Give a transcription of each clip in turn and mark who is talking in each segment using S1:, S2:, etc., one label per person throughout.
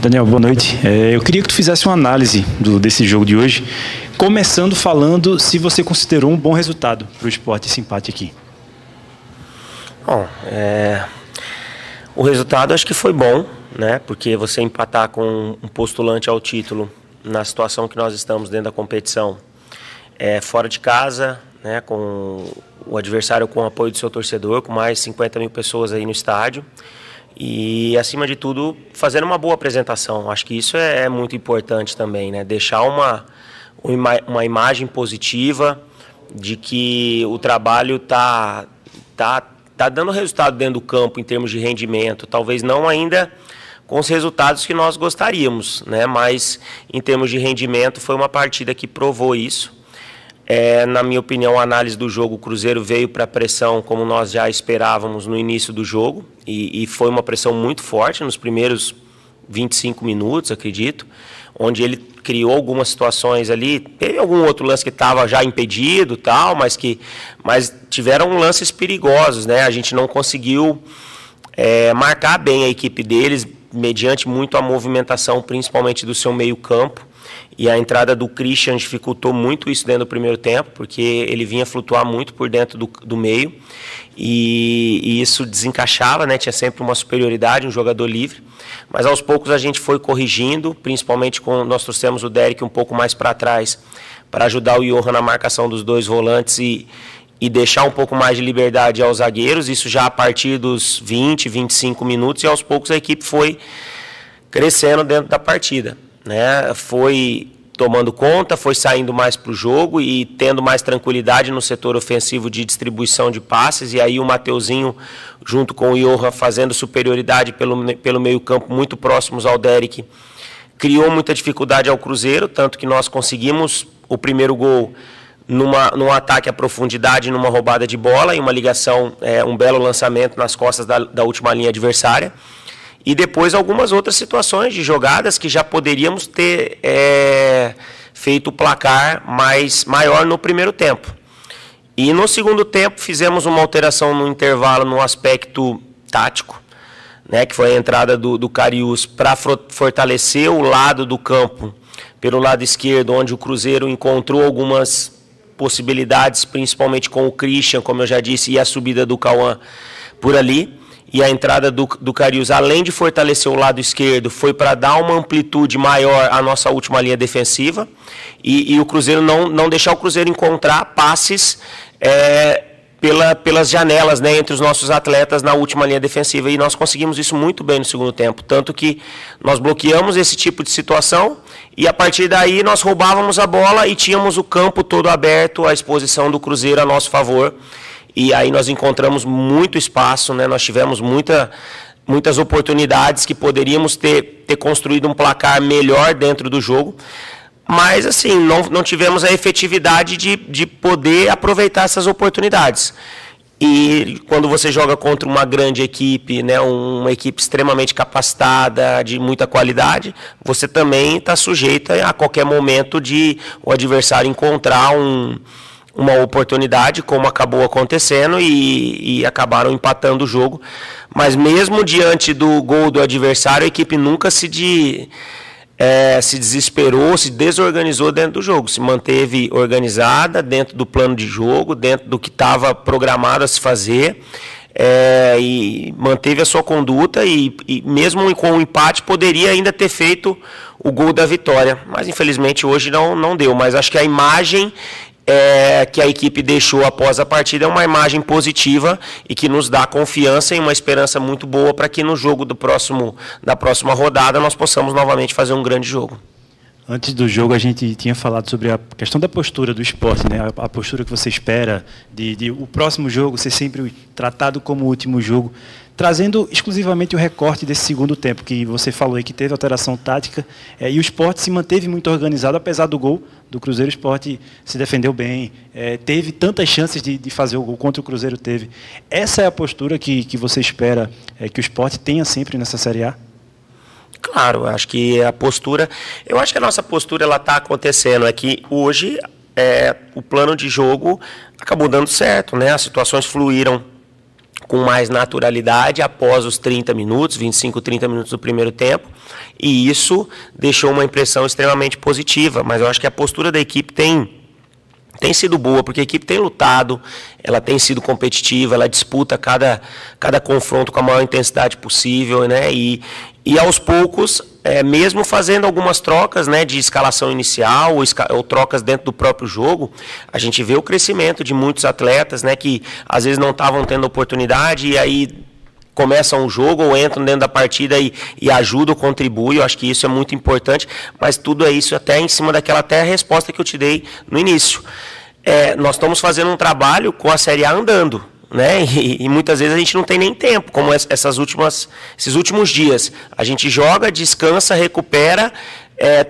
S1: Daniel, boa noite. Eu queria que tu fizesse uma análise desse jogo de hoje, começando falando se você considerou um bom resultado para o Sport esse empate aqui.
S2: Bom, o resultado acho que foi bom, né? Porque você empatar com um postulante ao título na situação que nós estamos dentro da competição, fora de casa, né? Com o adversário com o apoio do seu torcedor, com mais 50 mil pessoas aí no estádio. E, acima de tudo, fazendo uma boa apresentação. Acho que isso é muito importante também, né? Deixar uma imagem positiva de que o trabalho tá dando resultado dentro do campo em termos de rendimento. Talvez não ainda com os resultados que nós gostaríamos, né? Mas, em termos de rendimento, foi uma partida que provou isso. Na minha opinião, a análise do jogo, o Cruzeiro veio para a pressão como nós já esperávamos no início do jogo, e foi uma pressão muito forte nos primeiros 25 minutos, acredito, onde ele criou algumas situações ali, teve algum outro lance que estava já impedido, tal, mas tiveram lances perigosos, né? A gente não conseguiu marcar bem a equipe deles, mediante muito a movimentação, principalmente do seu meio-campo. E a entrada do Christian dificultou muito isso dentro do primeiro tempo, porque ele vinha flutuar muito por dentro do meio, e isso desencaixava, né? Tinha sempre uma superioridade, um jogador livre, mas aos poucos a gente foi corrigindo, principalmente nós trouxemos o Derek um pouco mais para trás, para ajudar o Johan na marcação dos dois volantes e deixar um pouco mais de liberdade aos zagueiros, isso já a partir dos 20, 25 minutos, e aos poucos a equipe foi crescendo dentro da partida, né? Foi tomando conta, foi saindo mais para o jogo e tendo mais tranquilidade no setor ofensivo de distribuição de passes, e aí o Mateuzinho junto com o Johan fazendo superioridade pelo meio campo, muito próximos ao Derek, criou muita dificuldade ao Cruzeiro, tanto que nós conseguimos o primeiro gol num ataque à profundidade, numa roubada de bola e uma ligação, um belo lançamento nas costas da última linha adversária. E depois algumas outras situações de jogadas que já poderíamos ter feito o placar maior no primeiro tempo. E no segundo tempo fizemos uma alteração no intervalo no aspecto tático, né, que foi a entrada do Cariús para fortalecer o lado do campo, pelo lado esquerdo, onde o Cruzeiro encontrou algumas possibilidades, principalmente com o Christian, como eu já disse, e a subida do Cauã por ali. E a entrada do Cariús, além de fortalecer o lado esquerdo, foi para dar uma amplitude maior à nossa última linha defensiva, e o Cruzeiro não deixar o Cruzeiro encontrar passes pelas janelas, né, entre os nossos atletas na última linha defensiva, e nós conseguimos isso muito bem no segundo tempo, tanto que nós bloqueamos esse tipo de situação, e a partir daí nós roubávamos a bola e tínhamos o campo todo aberto à exposição do Cruzeiro a nosso favor. E aí nós encontramos muito espaço, né? Nós tivemos muitas oportunidades que poderíamos ter construído um placar melhor dentro do jogo, mas assim, não tivemos a efetividade de poder aproveitar essas oportunidades. E quando você joga contra uma grande equipe, né, uma equipe extremamente capacitada, de muita qualidade, você também está sujeito a qualquer momento de o adversário encontrar uma oportunidade, como acabou acontecendo, e acabaram empatando o jogo. Mas mesmo diante do gol do adversário, a equipe nunca se desesperou, se desorganizou dentro do jogo, se manteve organizada dentro do plano de jogo, dentro do que estava programado a se fazer, e manteve a sua conduta, e mesmo com o empate poderia ainda ter feito o gol da vitória, mas infelizmente hoje não deu. Mas acho que a imagem que a equipe deixou após a partida é uma imagem positiva e que nos dá confiança e uma esperança muito boa para que no jogo da próxima rodada nós possamos novamente fazer um grande jogo.
S1: Antes do jogo a gente tinha falado sobre a questão da postura do Sport, né? A postura que você espera de o próximo jogo ser sempre tratado como o último jogo, trazendo exclusivamente o recorte desse segundo tempo, que você falou aí que teve alteração tática, e o Sport se manteve muito organizado, apesar do gol do Cruzeiro. O Sport se defendeu bem, teve tantas chances de fazer o gol quanto o Cruzeiro teve. Essa é a postura que você espera que o Sport tenha sempre nessa Série A?
S2: Claro, acho que a nossa postura ela está acontecendo, é que hoje o plano de jogo acabou dando certo, né? As situações fluíram com com mais naturalidade após os 30 minutos, 25, 30 minutos do primeiro tempo, e isso deixou uma impressão extremamente positiva, mas eu acho que a postura da equipe tem sido boa, porque a equipe tem lutado, ela tem sido competitiva, ela disputa cada confronto com a maior intensidade possível, né? E aos poucos, mesmo fazendo algumas trocas, né, de escalação inicial ou trocas dentro do próprio jogo, a gente vê o crescimento de muitos atletas, né, que às vezes não estavam tendo oportunidade e aí começam o jogo ou entram dentro da partida e ajudam, contribuem. Eu acho que isso é muito importante, mas tudo é isso até em cima daquela resposta que eu te dei no início. Nós estamos fazendo um trabalho com a Série A andando, né? E muitas vezes a gente não tem nem tempo, como esses últimos dias. A gente joga, descansa, recupera,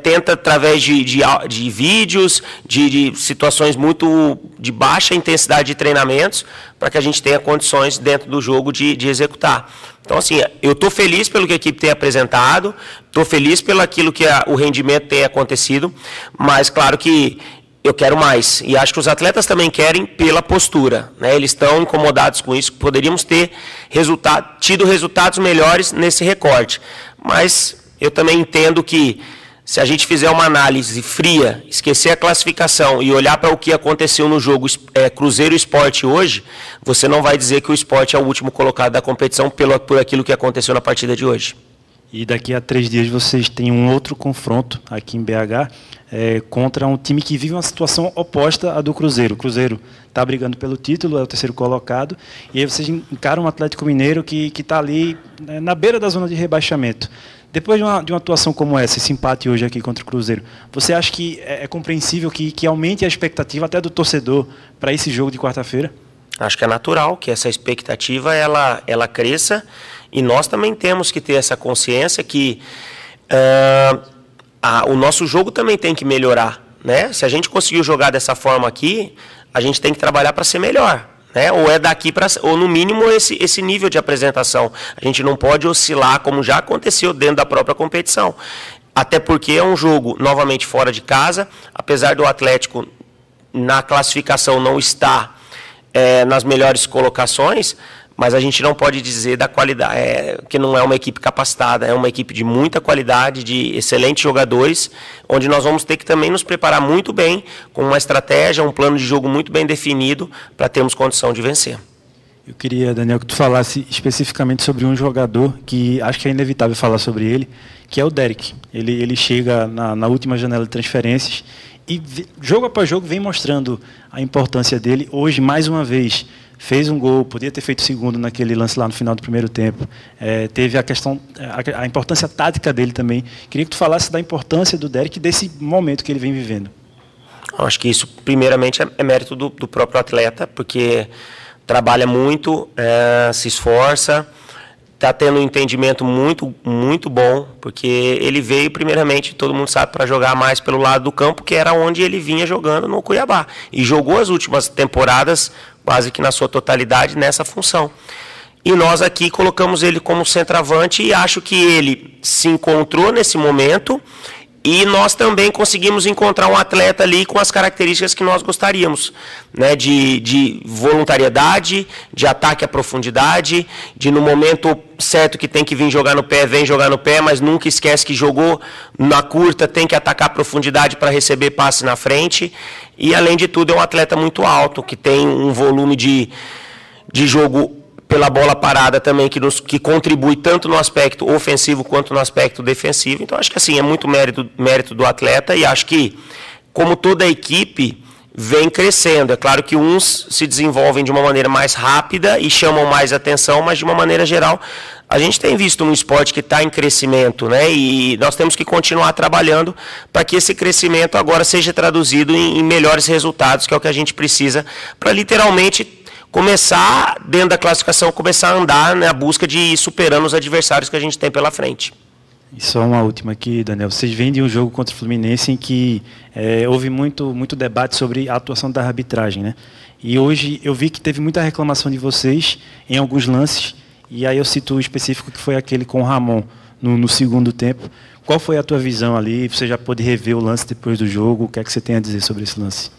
S2: tenta através de vídeos, de situações muito de baixa intensidade de treinamentos, para que a gente tenha condições dentro do jogo de executar. Então, assim, eu estou feliz pelo que a equipe tem apresentado, estou feliz pelo aquilo que o rendimento tem acontecido, mas claro que eu quero mais. E acho que os atletas também querem pela postura, né? Eles estão incomodados com isso, poderíamos ter tido resultados melhores nesse recorte. Mas eu também entendo que se a gente fizer uma análise fria, esquecer a classificação e olhar para o que aconteceu no jogo Cruzeiro e Sport hoje, você não vai dizer que o Sport é o último colocado da competição por aquilo que aconteceu na partida de hoje.
S1: E daqui a 3 dias vocês têm um outro confronto aqui em BH, contra um time que vive uma situação oposta à do Cruzeiro. O Cruzeiro está brigando pelo título, é o 3º colocado, e aí vocês encaram um Atlético Mineiro que está ali, né, na beira da zona de rebaixamento. Depois de uma atuação como esse empate hoje aqui contra o Cruzeiro, você acha que é compreensível que aumente a expectativa até do torcedor para esse jogo de quarta-feira?
S2: Acho que é natural que essa expectativa ela cresça, e nós também temos que ter essa consciência que o nosso jogo também tem que melhorar, né? Se a gente conseguiu jogar dessa forma aqui, a gente tem que trabalhar para ser melhor, né? Ou é daqui para, ou no mínimo esse nível de apresentação. A gente não pode oscilar como já aconteceu dentro da própria competição. Até porque é um jogo novamente fora de casa, apesar do Atlético na classificação não estar nas melhores colocações, mas a gente não pode dizer da qualidade, que não é uma equipe capacitada, é uma equipe de muita qualidade, de excelentes jogadores, onde nós vamos ter que também nos preparar muito bem, com uma estratégia, um plano de jogo muito bem definido, para termos condição de vencer.
S1: Eu queria, Daniel, que tu falasse especificamente sobre um jogador que acho que é inevitável falar sobre ele, que é o Derek. Ele chega na última janela de transferências e, jogo após jogo, vem mostrando a importância dele. Hoje, mais uma vez, fez um gol, podia ter feito o segundo naquele lance lá no final do primeiro tempo. Teve a questão, a importância tática dele também. Queria que tu falasse da importância do Derek, desse momento que ele vem vivendo.
S2: Eu acho que isso, primeiramente, é mérito do próprio atleta, porque trabalha muito, se esforça, está tendo um entendimento muito, muito bom, porque ele veio, primeiramente, todo mundo sabe, para jogar mais pelo lado do campo, que era onde ele vinha jogando no Cuiabá. E jogou as últimas temporadas, quase que na sua totalidade, nessa função. E nós aqui colocamos ele como centroavante e acho que ele se encontrou nesse momento e nós também conseguimos encontrar um atleta ali com as características que nós gostaríamos, né? De voluntariedade, de ataque à profundidade, de no momento certo que tem que vir jogar no pé, vem jogar no pé, mas nunca esquece que jogou na curta, tem que atacar a profundidade para receber passe na frente. E, além de tudo, é um atleta muito alto, que tem um volume de jogo pela bola parada também, que contribui tanto no aspecto ofensivo quanto no aspecto defensivo. Então, acho que assim, é muito mérito do atleta, e acho que, como toda a equipe, vem crescendo. É claro que uns se desenvolvem de uma maneira mais rápida e chamam mais atenção, mas, de uma maneira geral, a gente tem visto um esporte que está em crescimento, né? E nós temos que continuar trabalhando para que esse crescimento agora seja traduzido em melhores resultados, que é o que a gente precisa para, literalmente, começar, dentro da classificação, começar a andar na busca de ir superando os adversários que a gente tem pela frente.
S1: E só uma última aqui, Daniel. Vocês vêm de um jogo contra o Fluminense em que houve muito debate sobre a atuação da arbitragem, né? E hoje eu vi que teve muita reclamação de vocês em alguns lances, e aí eu cito o específico que foi aquele com o Ramon no segundo tempo. Qual foi a tua visão ali? Você já pôde rever o lance depois do jogo? O que é que você tem a dizer sobre esse lance?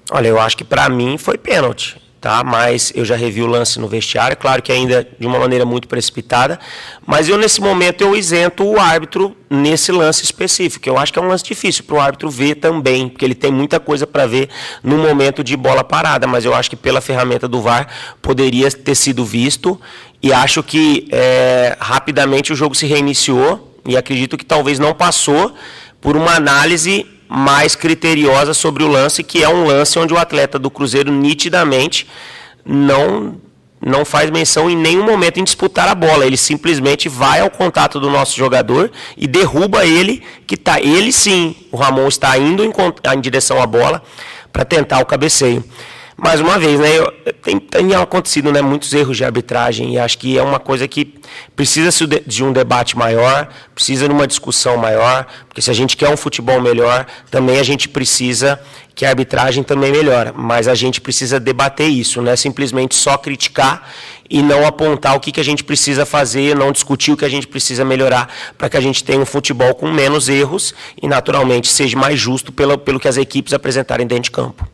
S2: Olha, eu acho que para mim foi pênalti. tá? Mas eu já revi o lance no vestiário, claro que ainda de uma maneira muito precipitada, mas nesse momento eu isento o árbitro nesse lance específico. Eu acho que é um lance difícil para o árbitro ver também, porque ele tem muita coisa para ver no momento de bola parada, mas eu acho que pela ferramenta do VAR poderia ter sido visto, e acho que rapidamente o jogo se reiniciou, e acredito que talvez não passou por uma análise mais criteriosa sobre o lance, que é um lance onde o atleta do Cruzeiro nitidamente não faz menção em nenhum momento em disputar a bola. Ele simplesmente vai ao contato do nosso jogador e derruba ele, ele sim, o Ramon está indo em direção à bola para tentar o cabeceio. Mais uma vez, né, tem acontecido, né, muitos erros de arbitragem, e acho que é uma coisa que precisa de um debate maior, precisa de uma discussão maior, porque se a gente quer um futebol melhor, também a gente precisa que a arbitragem também melhore, mas a gente precisa debater isso, não é simplesmente só criticar e não apontar o que a gente precisa fazer, não discutir o que a gente precisa melhorar para que a gente tenha um futebol com menos erros e, naturalmente, seja mais justo pelo que as equipes apresentarem dentro de campo.